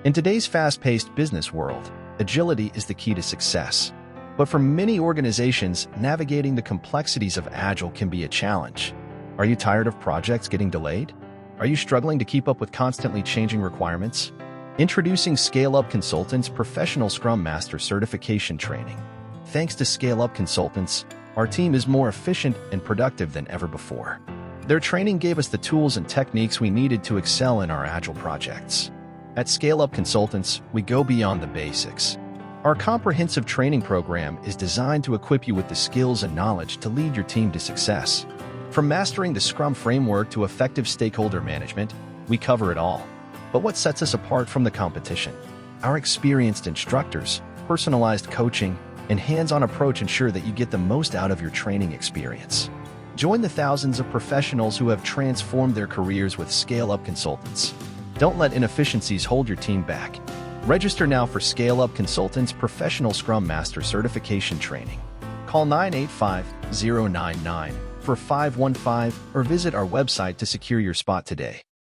In today's fast-paced business world, agility is the key to success. But for many organizations, navigating the complexities of Agile can be a challenge. Are you tired of projects getting delayed? Are you struggling to keep up with constantly changing requirements? Introducing Scaleup Consultants Professional Scrum Master Certification Training. Thanks to Scaleup Consultants, our team is more efficient and productive than ever before. Their training gave us the tools and techniques we needed to excel in our Agile projects. At Scaleup Consultants, we go beyond the basics. Our comprehensive training program is designed to equip you with the skills and knowledge to lead your team to success. From mastering the Scrum framework to effective stakeholder management, we cover it all. But what sets us apart from the competition? Our experienced instructors, personalized coaching, and hands-on approach ensure that you get the most out of your training experience. Join the thousands of professionals who have transformed their careers with Scaleup Consultants. Don't let inefficiencies hold your team back. Register now for Scaleup Consultants Professional Scrum Master Certification Training. Call 985-099 for 515 or visit our website to secure your spot today.